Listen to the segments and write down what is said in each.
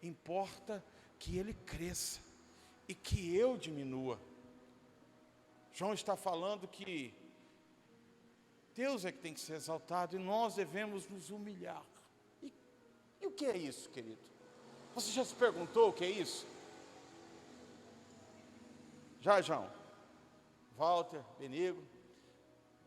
importa que ele cresça e que eu diminua. João está falando que Deus é que tem que ser exaltado e nós devemos nos humilhar. E o que é isso, querido? Você já se perguntou o que é isso? Já, João? Walter, Benigo?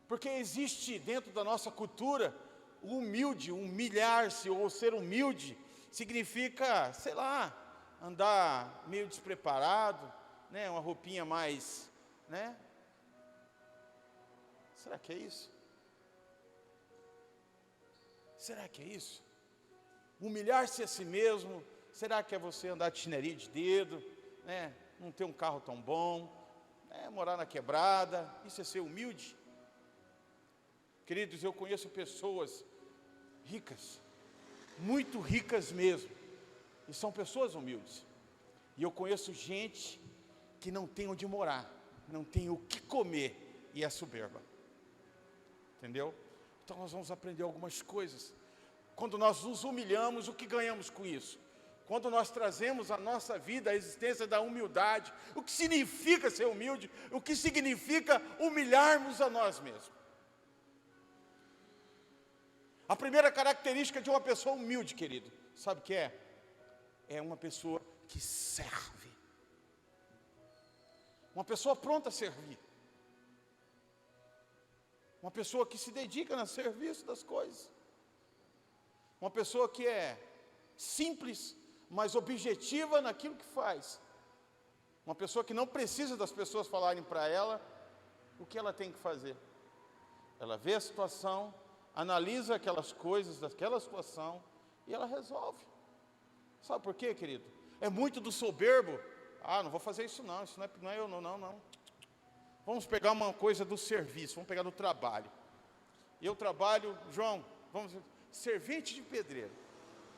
Porque existe dentro da nossa cultura o humilde, humilhar-se ou ser humilde significa, sei lá, andar meio despreparado, né? Uma roupinha mais, né? Será que é isso? Será que é isso? Humilhar-se a si mesmo, será que é você andar de chinelinho de dedo, né? Não ter um carro tão bom, né? Morar na quebrada, isso é ser humilde? Queridos, eu conheço pessoas ricas, muito ricas mesmo, e são pessoas humildes. E eu conheço gente que não tem onde morar, não tem o que comer e é soberba. Entendeu? Então nós vamos aprender algumas coisas. Quando nós nos humilhamos, o que ganhamos com isso? Quando nós trazemos à nossa vida a existência da humildade, o que significa ser humilde? O que significa humilharmos a nós mesmos? A primeira característica de uma pessoa humilde, querido, sabe o que é? É uma pessoa que serve. Uma pessoa pronta a servir. Uma pessoa que se dedica no serviço das coisas. Uma pessoa que é simples, mas objetiva naquilo que faz. Uma pessoa que não precisa das pessoas falarem para ela o que ela tem que fazer. Ela vê a situação, analisa aquelas coisas daquela situação e ela resolve. Sabe por quê, querido? É muito do soberbo. Ah, não vou fazer isso não, isso não é eu, não. Vamos pegar uma coisa do serviço, vamos pegar do trabalho. Eu trabalho, João, servente de pedreiro.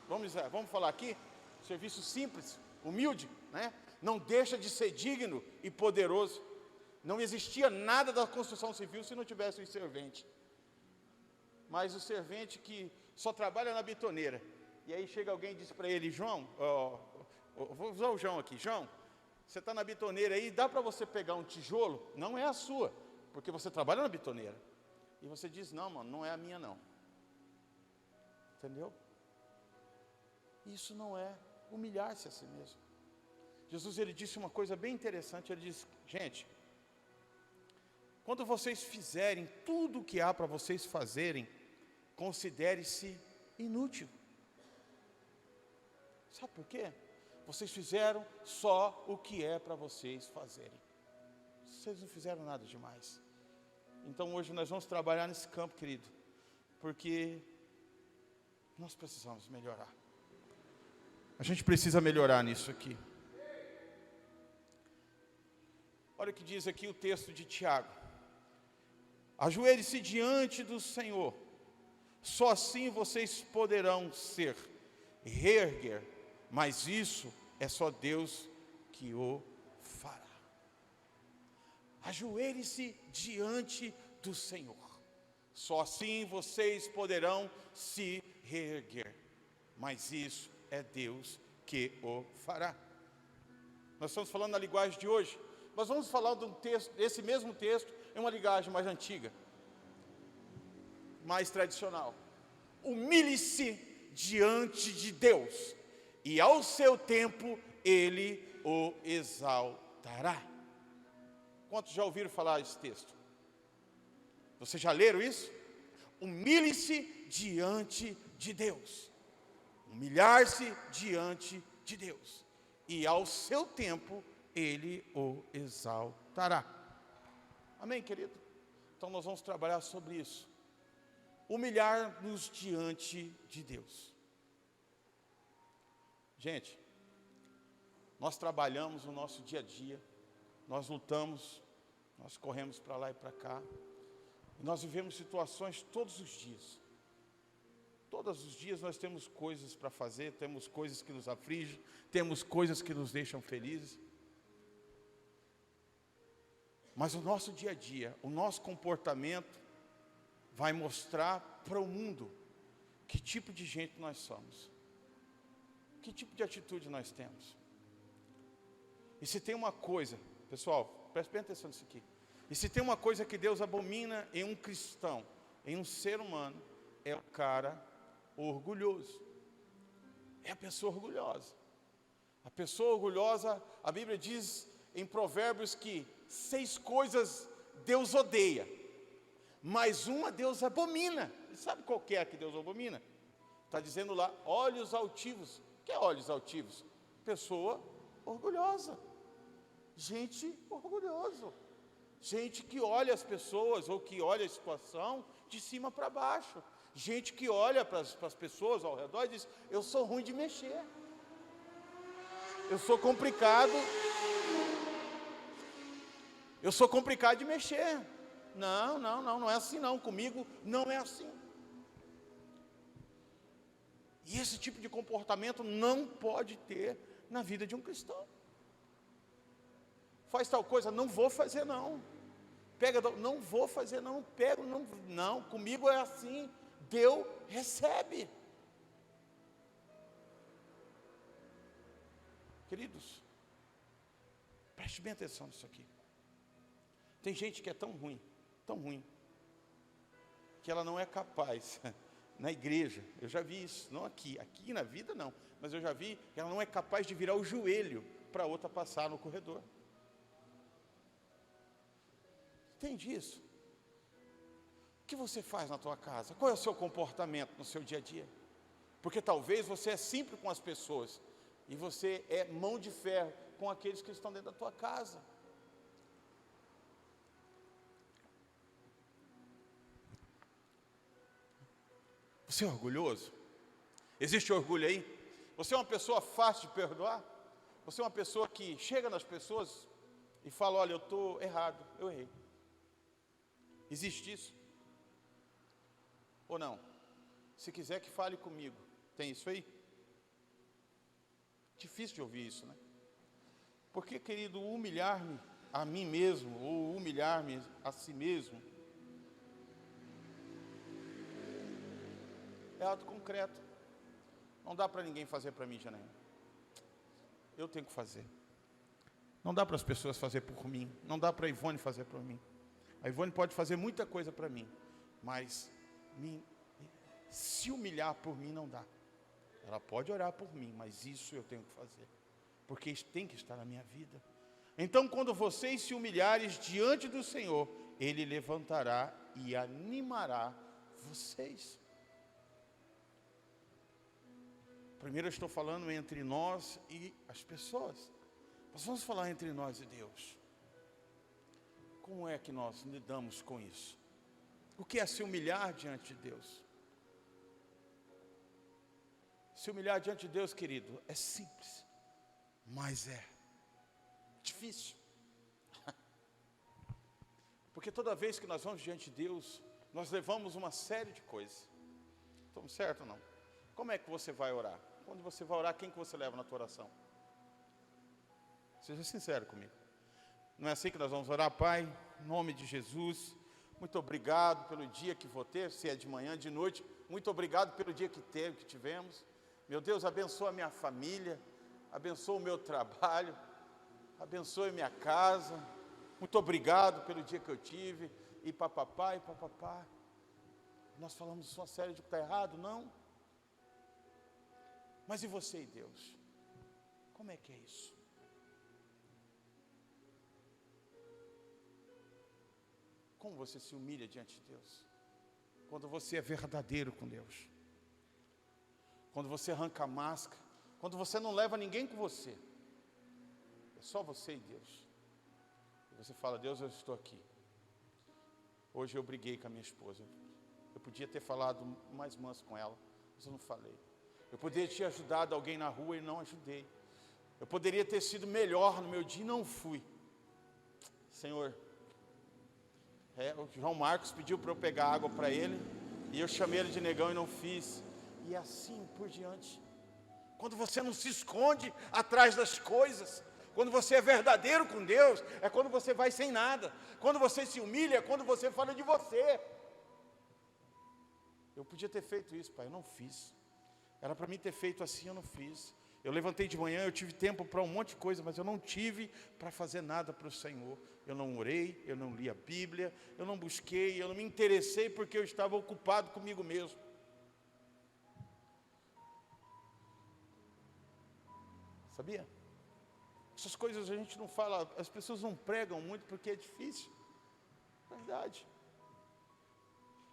Vamos falar aqui, serviço simples, humilde, né? Não deixa de ser digno e poderoso. Não existia nada da construção civil se não tivesse um servente. Mas o servente que só trabalha na betoneira. E aí chega alguém e diz para ele, João, vou usar o João aqui, João, você está na betoneira aí, dá para você pegar um tijolo? Não é a sua, porque você trabalha na betoneira. E você diz, não, mano, não é a minha não. Entendeu? Isso não é humilhar-se a si mesmo. Jesus, ele disse uma coisa bem interessante, ele disse, gente, quando vocês fizerem tudo o que há para vocês fazerem, considere-se inútil. Sabe por quê? Vocês fizeram só o que é para vocês fazerem. Vocês não fizeram nada demais. Então hoje nós vamos trabalhar nesse campo, querido, porque nós precisamos melhorar. A gente precisa melhorar nisso aqui. Olha o que diz aqui o texto de Tiago. Ajoelhe-se diante do Senhor, só assim vocês poderão reerguer, mas isso é só Deus que o fará. Ajoelhe-se diante do Senhor, só assim vocês poderão se reerguer, mas isso é Deus que o fará. Nós estamos falando na linguagem de hoje, mas vamos falar de um texto, esse mesmo texto, em uma linguagem mais antiga, mais tradicional. Humilhe-se diante de Deus, e ao seu tempo Ele o exaltará. Quantos já ouviram falar esse texto? Vocês já leram isso? Humilhe-se diante de Deus. Humilhar-se diante de Deus, e ao seu tempo Ele o exaltará. Amém, querido? Então nós vamos trabalhar sobre isso. Humilhar-nos diante de Deus. Gente, nós trabalhamos no nosso dia a dia, nós lutamos, nós corremos para lá e para cá, e nós vivemos situações todos os dias. Todos os dias nós temos coisas para fazer, temos coisas que nos afligem, temos coisas que nos deixam felizes. Mas o nosso dia a dia, o nosso comportamento vai mostrar para o mundo que tipo de gente nós somos. Que tipo de atitude nós temos? E se tem uma coisa, pessoal, preste bem atenção nisso aqui. E se tem uma coisa que Deus abomina em um cristão, em um ser humano, é o cara orgulhoso. É a pessoa orgulhosa. A pessoa orgulhosa, a Bíblia diz em Provérbios que 6 coisas Deus odeia, mas uma Deus abomina. E sabe qual que é a que Deus abomina? Está dizendo lá, olhos altivos. O que é olhos altivos? Pessoa orgulhosa. Gente orgulhosa. Gente que olha as pessoas ou que olha a situação de cima para baixo. Gente que olha para as pessoas ao redor e diz, eu sou ruim de mexer. Eu sou complicado. Eu sou complicado de mexer. Não é assim não. Comigo não é assim. E esse tipo de comportamento não pode ter na vida de um cristão. Faz tal coisa, não vou fazer não. Pega, não vou fazer não. Pego, não, comigo é assim. Deu, recebe. Queridos, preste bem atenção nisso aqui. Tem gente que é tão ruim, que ela não é capaz, na igreja, eu já vi isso, não aqui na vida não, mas eu já vi que ela não é capaz de virar o joelho para a outra passar no corredor. Entende isso? O que você faz na tua casa? Qual é o seu comportamento no seu dia a dia? Porque talvez você é simples com as pessoas, e você é mão de ferro com aqueles que estão dentro da tua casa. Você é orgulhoso? Existe orgulho aí? Você é uma pessoa fácil de perdoar? Você é uma pessoa que chega nas pessoas e fala, olha, eu estou errado, eu errei. Existe isso? Ou não? Se quiser que fale comigo. Tem isso aí? Difícil de ouvir isso, né? Porque, querido, humilhar-me a mim mesmo, ou humilhar-me a si mesmo, é algo concreto. Não dá para ninguém fazer para mim, Janaína. Eu tenho que fazer. Não dá para as pessoas fazer por mim. Não dá para a Ivone fazer por mim. A Ivone pode fazer muita coisa para mim, mas se humilhar por mim não dá. Ela pode orar por mim, mas isso eu tenho que fazer, porque isso tem que estar na minha vida. Então, quando vocês se humilharem diante do Senhor, Ele levantará e animará vocês. Primeiro eu estou falando entre nós e as pessoas. Nós vamos falar entre nós e Deus. Como é que nós lidamos com isso? O que é se humilhar diante de Deus? Se humilhar diante de Deus, querido, é simples, mas é difícil. Porque toda vez que nós vamos diante de Deus, nós levamos uma série de coisas. Estamos certo ou não? Como é que você vai orar? Quando você vai orar, quem que você leva na tua oração? Seja sincero comigo. Não é assim que nós vamos orar? Pai, em nome de Jesus, muito obrigado pelo dia que vou ter, se é de manhã, de noite, muito obrigado pelo dia que tivemos. Meu Deus, abençoa a minha família, abençoa o meu trabalho, abençoe minha casa. Muito obrigado pelo dia que eu tive, e papapá, e papapá. Nós falamos uma série de que está errado, não? Mas e você e Deus? Como é que é isso? Como você se humilha diante de Deus? Quando você é verdadeiro com Deus. Quando você arranca a máscara. Quando você não leva ninguém com você. É só você e Deus. E você fala, Deus, eu estou aqui. Hoje eu briguei com a minha esposa. Eu podia ter falado mais manso com ela, mas eu não falei. Eu poderia ter ajudado alguém na rua e não ajudei. Eu poderia ter sido melhor no meu dia e não fui. Senhor, o João Marcos pediu para eu pegar água para ele, e eu chamei ele de negão e não fiz. E assim por diante. Quando você não se esconde atrás das coisas, quando você é verdadeiro com Deus, é quando você vai sem nada. Quando você se humilha, é quando você fala de você. Eu podia ter feito isso, pai, eu não fiz. Era para mim ter feito assim, eu não fiz. Eu levantei de manhã, eu tive tempo para um monte de coisa, mas eu não tive para fazer nada para o Senhor. Eu não orei, eu não li a Bíblia, eu não busquei, eu não me interessei porque eu estava ocupado comigo mesmo. Sabia? Essas coisas a gente não fala, as pessoas não pregam muito porque é difícil. Verdade.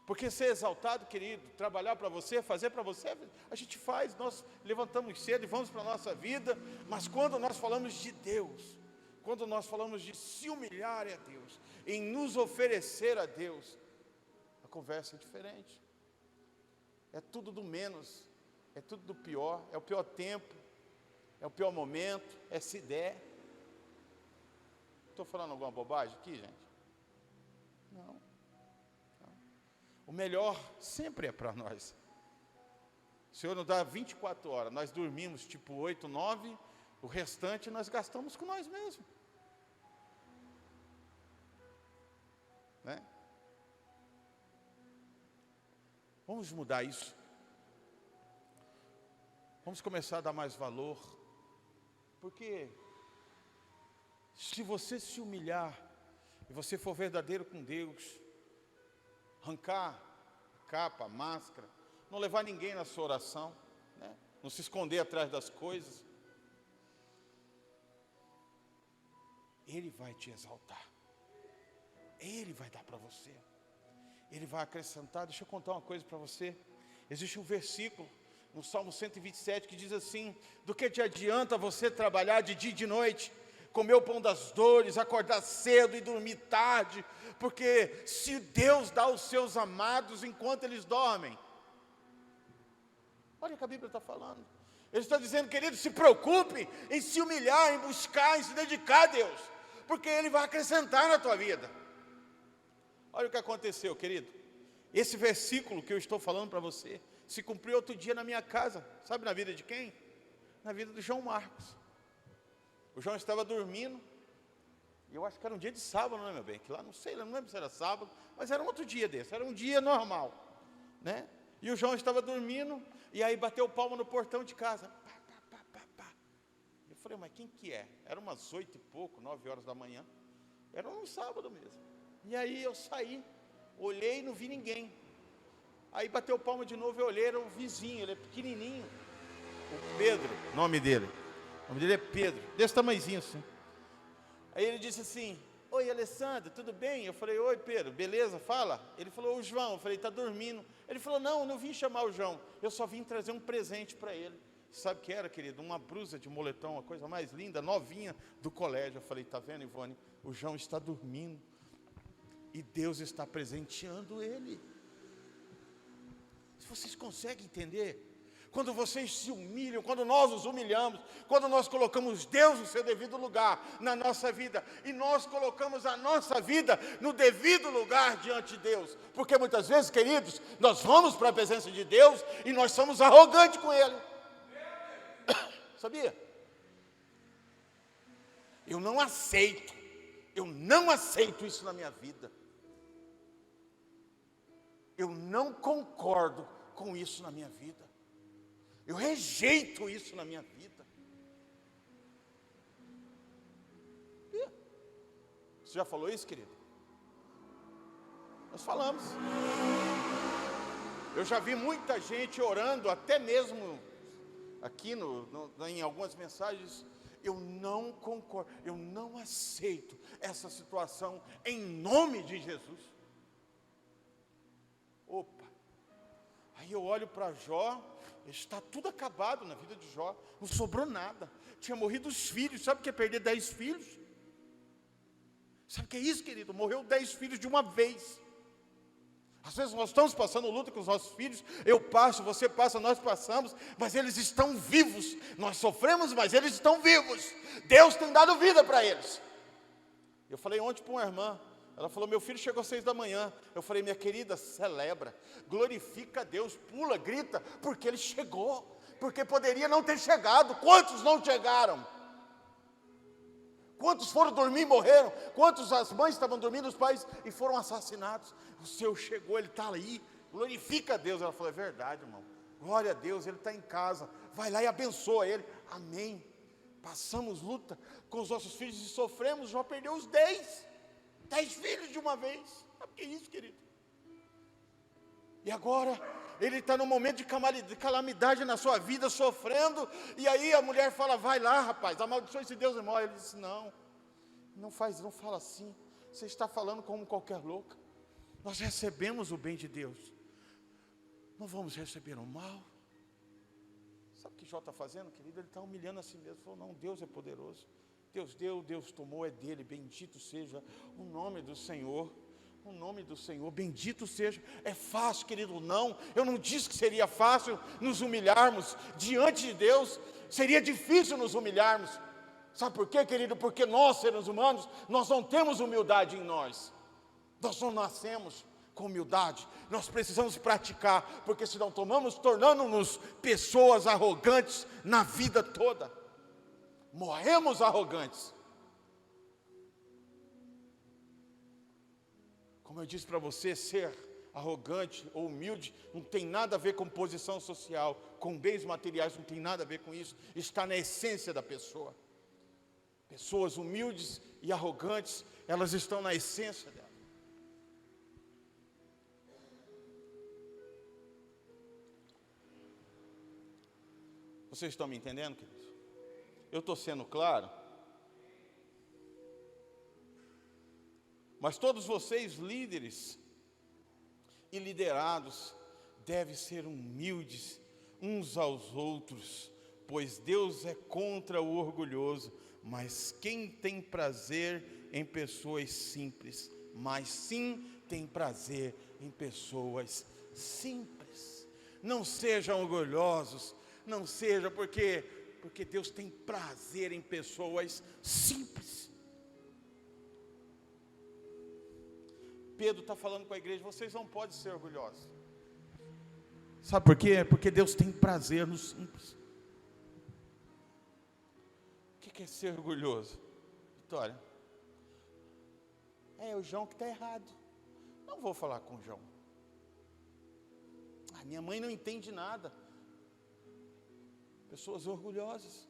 Porque ser exaltado, querido, trabalhar para você, fazer para você, a gente faz, nós levantamos cedo e vamos para a nossa vida, mas quando nós falamos de Deus, quando nós falamos de se humilhar a Deus, em nos oferecer a Deus, a conversa é diferente. É tudo do menos, é tudo do pior, é o pior tempo, é o pior momento, é se der. Estou falando alguma bobagem aqui, gente? Não. O melhor sempre é para nós. O Senhor nos dá 24 horas, nós dormimos tipo 8, 9, o restante nós gastamos com nós mesmos. Né? Vamos mudar isso. Vamos começar a dar mais valor. Porque se você se humilhar, e você for verdadeiro com Deus, arrancar a capa, a máscara, não levar ninguém na sua oração, né? Não se esconder atrás das coisas, Ele vai te exaltar, Ele vai dar para você, Ele vai acrescentar. Deixa eu contar uma coisa para você. Existe um versículo no Salmo 127 que diz assim: do que te adianta você trabalhar de dia e de noite, comer o pão das dores, acordar cedo e dormir tarde, porque se Deus dá aos seus amados enquanto eles dormem. Olha o que a Bíblia está falando. Ele está dizendo, querido, se preocupe em se humilhar, em buscar, em se dedicar a Deus, porque Ele vai acrescentar na tua vida. Olha o que aconteceu, querido. Esse versículo que eu estou falando para você se cumpriu outro dia na minha casa. Sabe na vida de quem? Na vida do João Marcos. O João estava dormindo, e eu acho que era um dia de sábado, não é, meu bem? Que lá, não sei, não lembro se era sábado, mas era um outro dia desse, era um dia normal, né? E o João estava dormindo, e aí bateu palma no portão de casa. Pá, pá, pá, pá, pá. Eu falei, mas quem que é? Era umas 8 e pouco, 9 horas da manhã, era um sábado mesmo. E aí eu saí, olhei e não vi ninguém. Aí bateu palma de novo, eu olhei, era um vizinho, ele é pequenininho, o Pedro, nome dele. O nome dele é Pedro, desse tamanhozinho assim. Aí ele disse assim, oi Alessandro, tudo bem? Eu falei, oi Pedro, beleza, fala. Ele falou, o João. Eu falei, está dormindo. Ele falou, não, eu não vim chamar o João, eu só vim trazer um presente para ele. Sabe o que era, querido? Uma blusa de moletom, uma coisa mais linda, novinha do colégio. Eu falei, está vendo, Ivone? O João está dormindo e Deus está presenteando ele. Se vocês conseguem entender? Quando vocês se humilham, quando nós nos humilhamos, quando nós colocamos Deus no seu devido lugar na nossa vida, e nós colocamos a nossa vida no devido lugar diante de Deus, porque muitas vezes, queridos, nós vamos para a presença de Deus e nós somos arrogantes com Ele. Sabia? Eu não aceito isso na minha vida. Eu não concordo com isso na minha vida. Eu rejeito isso na minha vida. Você já falou isso, querido? Nós falamos. Eu já vi muita gente orando, até mesmo aqui em algumas mensagens. Eu não concordo, eu não aceito essa situação em nome de Jesus. Opa! Aí eu olho para Jó. Está tudo acabado na vida de Jó, não sobrou nada, tinha morrido os filhos. Sabe o que é perder 10 filhos? Sabe o que é isso, querido? Morreu 10 filhos de uma vez. Às vezes nós estamos passando luta com os nossos filhos, eu passo, você passa, nós passamos, mas eles estão vivos. Nós sofremos, mas eles estão vivos. Deus tem dado vida para eles. Eu falei ontem para uma irmã, ela falou, meu filho chegou às 6 da manhã. Eu falei, minha querida, celebra, glorifica a Deus, pula, grita, porque ele chegou, porque poderia não ter chegado. Quantos não chegaram? Quantos foram dormir e morreram? Quantos as mães estavam dormindo, os pais, e foram assassinados? O seu chegou, ele está aí, glorifica a Deus. Ela falou, é verdade, irmão, glória a Deus, ele está em casa, vai lá e abençoa ele. Amém. Passamos luta com os nossos filhos e sofremos, já perdeu os 10 filhos de uma vez. Sabe o que é isso, querido? E agora, ele está num momento de calamidade na sua vida, sofrendo, e aí a mulher fala, vai lá rapaz, amaldiçoa esse Deus e morre. Ele disse, não fala assim, você está falando como qualquer louca. Nós recebemos o bem de Deus, não vamos receber o mal. Sabe o que Jó está fazendo, querido? Ele está humilhando a si mesmo. Falou, não, Deus é poderoso. Deus deu, Deus tomou, é dele. Bendito seja o nome do Senhor. O nome do Senhor, bendito seja. É fácil, querido? Não, eu não disse que seria fácil nos humilharmos diante de Deus. Seria difícil nos humilharmos. Sabe por quê, querido? Porque nós, seres humanos, nós não temos humildade em nós. Nós não nascemos com humildade, nós precisamos praticar, porque senão tornando-nos pessoas arrogantes na vida toda, morremos arrogantes. Como eu disse para você, ser arrogante ou humilde não tem nada a ver com posição social, com bens materiais, não tem nada a ver com isso, está na essência da pessoa. Pessoas humildes e arrogantes, elas estão na essência dela. Vocês estão me entendendo, queridos? Eu estou sendo claro? Mas todos vocês, líderes e liderados, devem ser humildes uns aos outros, pois Deus é contra o orgulhoso, mas quem tem prazer em pessoas simples, mas sim tem prazer em pessoas simples. Não sejam orgulhosos, não seja porque Deus tem prazer em pessoas simples. Pedro está falando com a igreja, vocês não podem ser orgulhosos. Sabe por quê? Porque Deus tem prazer no simples. O que é ser orgulhoso? Vitória, é o João que está errado. Não vou falar com o João. Minha mãe não entende nada. Pessoas orgulhosas.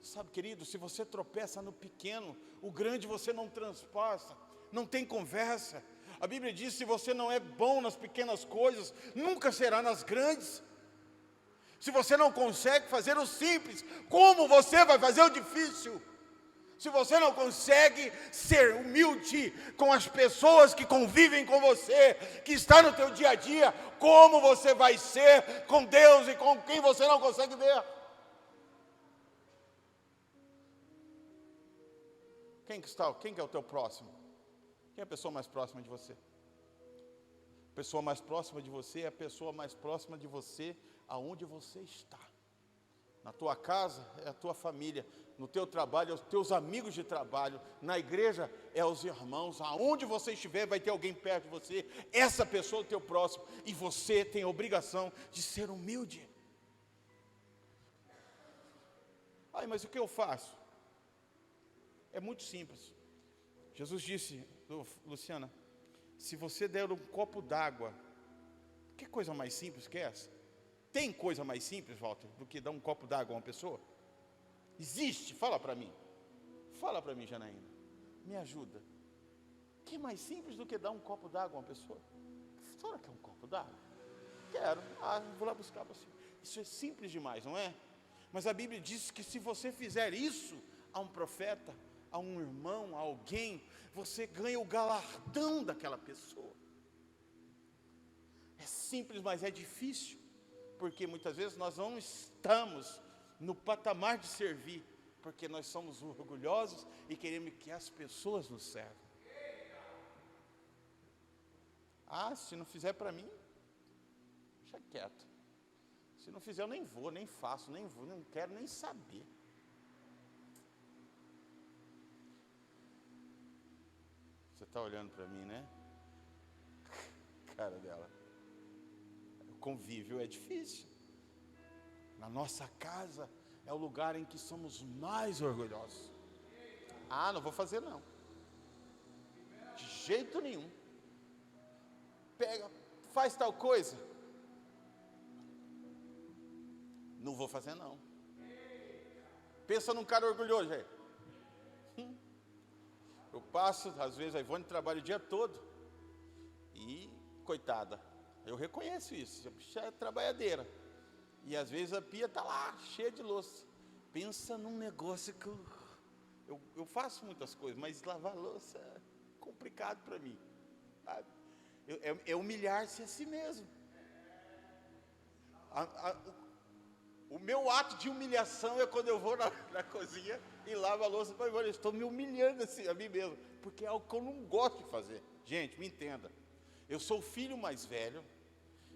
Sabe, querido, se você tropeça no pequeno, o grande você não transpassa, não tem conversa. A Bíblia diz, se você não é bom nas pequenas coisas, nunca será nas grandes. Se você não consegue fazer o simples, como você vai fazer o difícil? Se você não consegue ser humilde com as pessoas que convivem com você, que está no teu dia a dia, como você vai ser com Deus e com quem você não consegue ver? Quem que é o teu próximo? Quem é a pessoa mais próxima de você? A pessoa mais próxima de você é a pessoa mais próxima de você aonde você está. Na tua casa é a tua família, no teu trabalho é os teus amigos de trabalho, na igreja é os irmãos, aonde você estiver vai ter alguém perto de você, essa pessoa é o teu próximo, e você tem a obrigação de ser humilde. Mas o que eu faço? É muito simples. Jesus disse, Luciana, se você der um copo d'água, que coisa mais simples que essa? Tem coisa mais simples, Walter, do que dar um copo d'água a uma pessoa? Existe? Fala para mim. Fala para mim, Janaína. Me ajuda. O que é mais simples do que dar um copo d'água a uma pessoa? A senhora quer um copo d'água? Quero. Vou lá buscar para você. Isso é simples demais, não é? Mas a Bíblia diz que se você fizer isso a um profeta, a um irmão, a alguém, você ganha o galardão daquela pessoa. É simples, mas é difícil, porque muitas vezes nós não estamos no patamar de servir, porque nós somos orgulhosos e queremos que as pessoas nos servem. Se não fizer para mim, deixa quieto. Se não fizer eu nem vou, nem faço, nem vou, não quero nem saber. Você está olhando para mim, né? Cara dela. O convívio é difícil. Na nossa casa é o lugar em que somos mais orgulhosos. Não vou fazer não. De jeito nenhum. Faz tal coisa. Não vou fazer não. Pensa num cara orgulhoso, gente. Eu passo, às vezes, a Ivone trabalha o dia todo. E, coitada, eu reconheço isso. A bicha é trabalhadeira. E às vezes a pia está lá, cheia de louça. Pensa num negócio que eu faço muitas coisas, mas lavar louça é complicado para mim. Sabe? É humilhar-se a si mesmo. O meu ato de humilhação é quando eu vou na cozinha e lavo a louça. Eu estou me humilhando assim, a mim mesmo, porque é algo que eu não gosto de fazer. Gente, me entenda. Eu sou o filho mais velho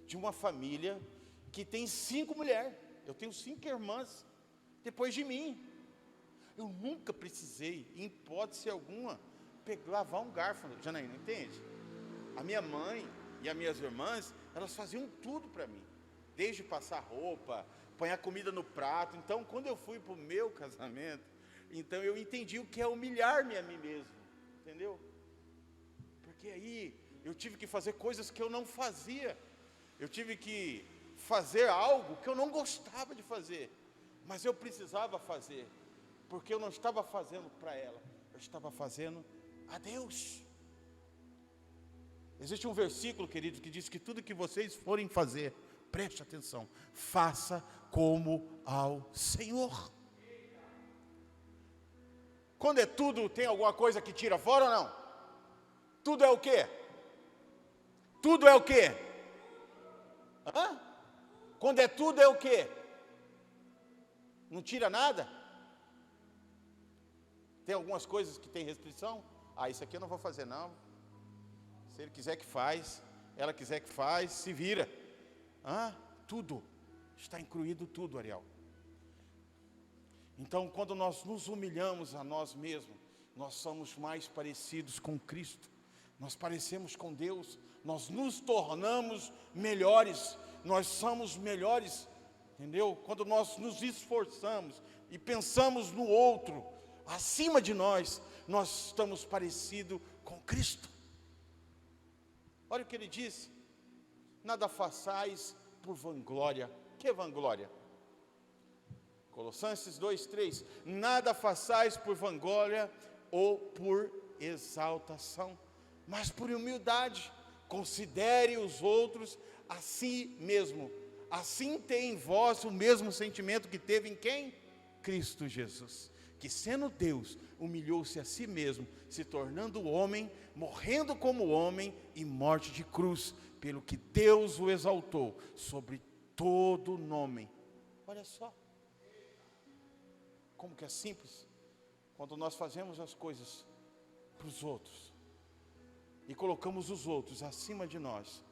de uma família que tem 5 mulheres. Eu tenho 5 irmãs depois de mim. Eu nunca precisei, em hipótese alguma, lavar um garfo. Janaína, entende? A minha mãe e as minhas irmãs, elas faziam tudo para mim. Desde passar roupa, põe a comida no prato. Então, quando eu fui para o meu casamento, então eu entendi o que é humilhar-me a mim mesmo, entendeu? Porque aí eu tive que fazer coisas que eu não fazia. Eu tive que fazer algo que eu não gostava de fazer, mas eu precisava fazer, porque eu não estava fazendo para ela, eu estava fazendo a Deus. Existe um versículo, querido, que diz que tudo que vocês forem fazer, preste atenção, faça como ao Senhor. Quando é tudo, tem alguma coisa que tira fora ou não? Tudo é o quê? Tudo é o quê? Hã? Quando é tudo é o quê? Não tira nada? Tem algumas coisas que tem restrição? Isso aqui eu não vou fazer não. Se ele quiser que faz, ela quiser que faz, se vira. Tudo, está incluído tudo, Ariel. Então, quando nós nos humilhamos a nós mesmos, nós somos mais parecidos com Cristo. Nós parecemos com Deus, nós nos tornamos melhores, nós somos melhores, entendeu? Quando nós nos esforçamos e pensamos no outro, acima de nós estamos parecidos com Cristo. Olha o que ele disse: nada façais por vanglória. Que vanglória? Colossenses 2:3, nada façais por vanglória ou por exaltação, mas por humildade, considere os outros a si mesmo. Assim tem em vós o mesmo sentimento que teve em quem? Cristo Jesus, que sendo Deus, humilhou-se a si mesmo, se tornando homem, morrendo como homem e morte de cruz, pelo que Deus o exaltou sobre todo nome. Olha só, como que é simples, quando nós fazemos as coisas para os outros, e colocamos os outros acima de nós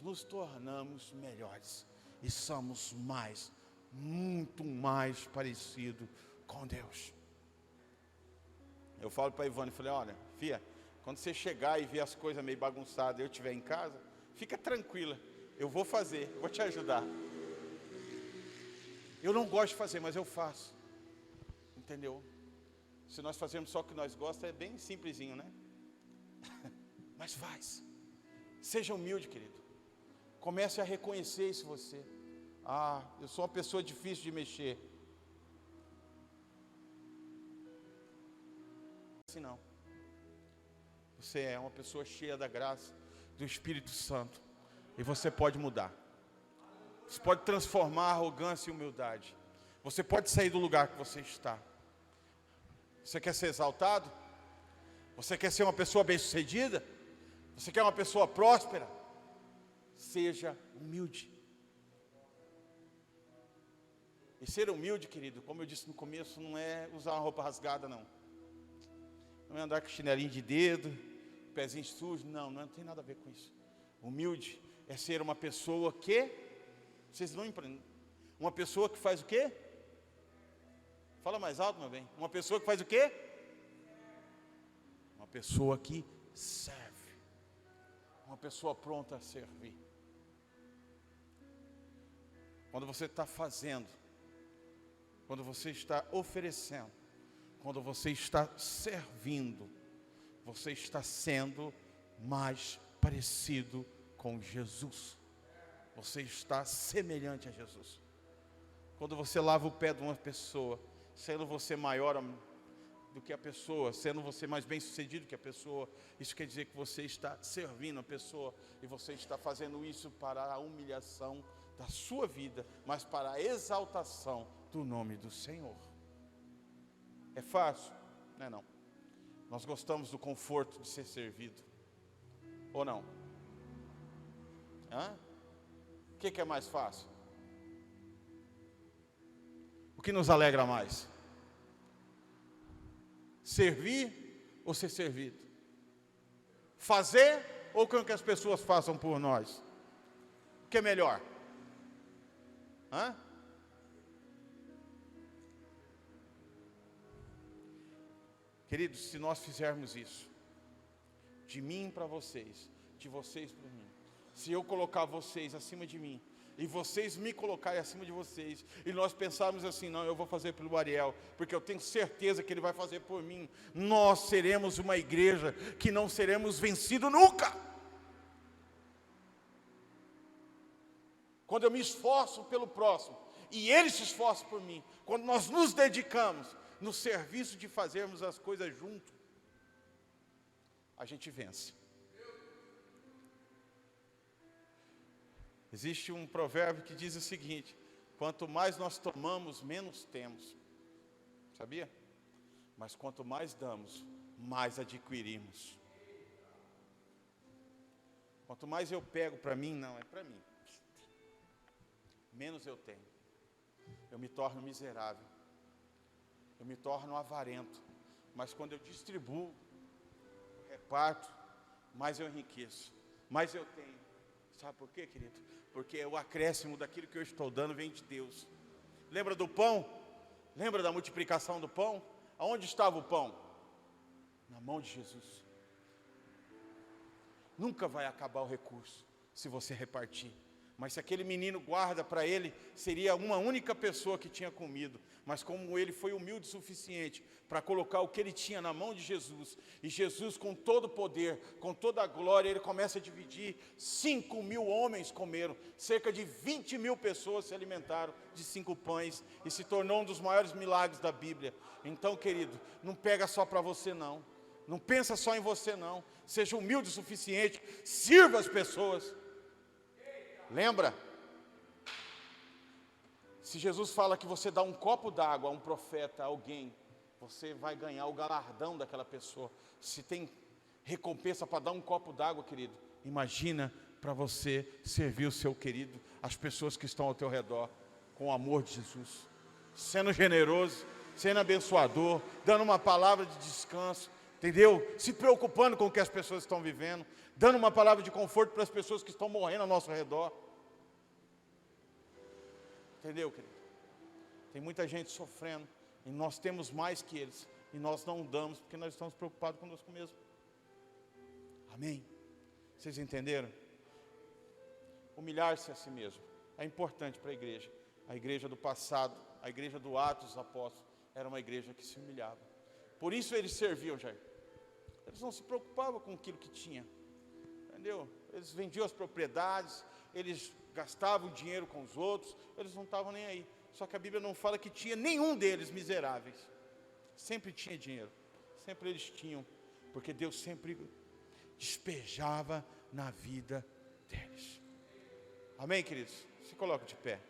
nos tornamos melhores, e somos muito mais parecidos com Deus. Eu falo para a Ivone, falei, olha, filha, quando você chegar e ver as coisas meio bagunçadas, eu estiver em casa, fica tranquila, eu vou fazer, vou te ajudar. Eu não gosto de fazer, mas eu faço, entendeu? Se nós fazermos só o que nós gostamos, é bem simplesinho, né? Mas faz. Seja humilde, querido. Comece a reconhecer isso em você. Eu sou uma pessoa difícil de mexer. Assim não. Você é uma pessoa cheia da graça do Espírito Santo, e você pode mudar. Você pode transformar a arrogância em humildade. Você pode sair do lugar que você está. Você quer ser exaltado? Você quer ser uma pessoa bem-sucedida? Você quer uma pessoa próspera? Seja humilde. E ser humilde, querido, como eu disse no começo, não é usar uma roupa rasgada, não. Não é andar com chinelinho de dedo, pezinho sujo, não tem nada a ver com isso. Humilde é ser uma pessoa que, vocês não empreendem, uma pessoa que faz o quê? Fala mais alto, meu bem. Uma pessoa que faz o quê? Uma pessoa que serve. Uma pessoa pronta a servir. Quando você está fazendo, quando você está oferecendo, quando você está servindo, você está sendo mais parecido com Jesus. Você está semelhante a Jesus. Quando você lava o pé de uma pessoa, sendo você maior do que a pessoa, sendo você mais bem sucedido que a pessoa. Isso quer dizer que você está servindo a pessoa, e você está fazendo isso para a humilhação da sua vida, mas para a exaltação do nome do Senhor. É fácil? Não é não. Nós gostamos do conforto de ser servido, ou não? O que é mais fácil? O que nos alegra mais? Servir ou ser servido? Fazer ou que as pessoas façam por nós? O que é melhor? Queridos, se nós fizermos isso, de mim para vocês, de vocês para mim, se eu colocar vocês acima de mim, e vocês me colocarem acima de vocês, e nós pensarmos assim, não, eu vou fazer pelo Ariel, porque eu tenho certeza que ele vai fazer por mim, nós seremos uma igreja que não seremos vencidos nunca. Quando eu me esforço pelo próximo, e ele se esforça por mim, quando nós nos dedicamos no serviço de fazermos as coisas juntos, a gente vence. Existe um provérbio que diz o seguinte: quanto mais nós tomamos, menos temos. Sabia? Mas quanto mais damos, mais adquirimos. Quanto mais eu pego para mim, não é para mim, menos eu tenho. Eu me torno miserável, eu me torno avarento. Mas quando eu distribuo, reparto, mais eu enriqueço, mais eu tenho. Sabe por quê, querido? Porque o acréscimo daquilo que eu estou dando vem de Deus. Lembra do pão? Lembra da multiplicação do pão? Aonde estava o pão? Na mão de Jesus. Nunca vai acabar o recurso se você repartir. Mas se aquele menino guarda para ele, seria uma única pessoa que tinha comido. Mas como ele foi humilde o suficiente para colocar o que ele tinha na mão de Jesus, e Jesus com todo o poder, com toda a glória, ele começa a dividir, 5.000 homens comeram, cerca de 20.000 pessoas se alimentaram de 5 pães, e se tornou um dos maiores milagres da Bíblia. Então, querido, não pega só para você não, não pensa só em você não, seja humilde o suficiente, sirva as pessoas. Lembra? Se Jesus fala que você dá um copo d'água a um profeta, a alguém, você vai ganhar o galardão daquela pessoa. Se tem recompensa para dar um copo d'água, querido, imagina para você servir o seu querido, as pessoas que estão ao teu redor, com o amor de Jesus, sendo generoso, sendo abençoador, dando uma palavra de descanso, entendeu? Se preocupando com o que as pessoas estão vivendo, dando uma palavra de conforto para as pessoas que estão morrendo ao nosso redor. Entendeu, querido? Tem muita gente sofrendo, e nós temos mais que eles, e nós não damos, porque nós estamos preocupados conosco mesmo. Amém? Vocês entenderam? Humilhar-se a si mesmo é importante para a igreja. A igreja do passado, a igreja do Atos dos Apóstolos, era uma igreja que se humilhava. Por isso eles serviam, Jair. Eles não se preocupavam com aquilo que tinha. Entendeu? Eles vendiam as propriedades, eles gastavam dinheiro com os outros, eles não estavam nem aí. Só que a Bíblia não fala que tinha nenhum deles miseráveis. Sempre tinha dinheiro, sempre eles tinham, porque Deus sempre despejava na vida deles. Amém, queridos? Se coloca de pé.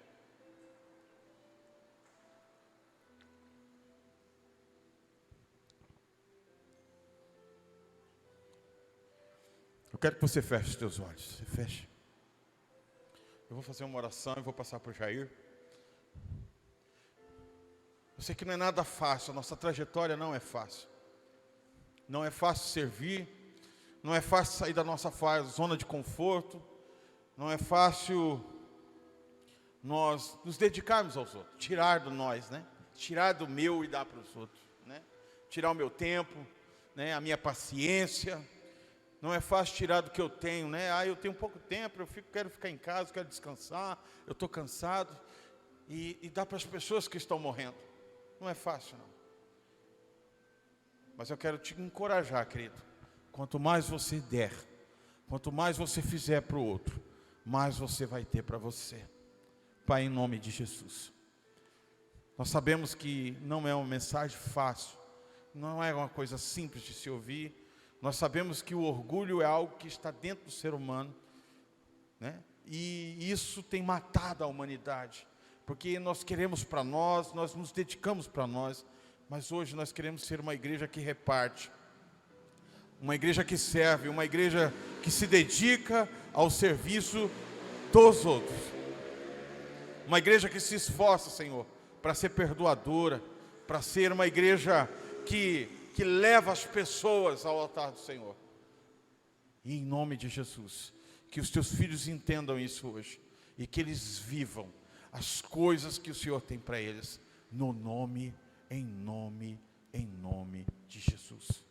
Eu quero que você feche os teus olhos. Você feche. Eu vou fazer uma oração e vou passar para o Jair. Eu sei que não é nada fácil, a nossa trajetória não é fácil. Não é fácil servir, não é fácil sair da nossa zona de conforto, não é fácil nós nos dedicarmos aos outros, tirar do nós, né? Tirar do meu e dar para os outros, né? Tirar o meu tempo, né? A minha paciência. Não é fácil tirar do que eu tenho, né? Eu tenho pouco tempo, quero ficar em casa, quero descansar, eu estou cansado. E dar para as pessoas que estão morrendo. Não é fácil, não. Mas eu quero te encorajar, querido. Quanto mais você der, quanto mais você fizer para o outro, mais você vai ter para você. Pai, em nome de Jesus. Nós sabemos que não é uma mensagem fácil, não é uma coisa simples de se ouvir. Nós sabemos que o orgulho é algo que está dentro do ser humano, né? E isso tem matado a humanidade, porque nós queremos para nós, nós nos dedicamos para nós, mas hoje nós queremos ser uma igreja que reparte, uma igreja que serve, uma igreja que se dedica ao serviço dos outros, uma igreja que se esforça, Senhor, para ser perdoadora, para ser uma igreja que leva as pessoas ao altar do Senhor. E em nome de Jesus, que os teus filhos entendam isso hoje, e que eles vivam as coisas que o Senhor tem para eles, no nome, em nome de Jesus.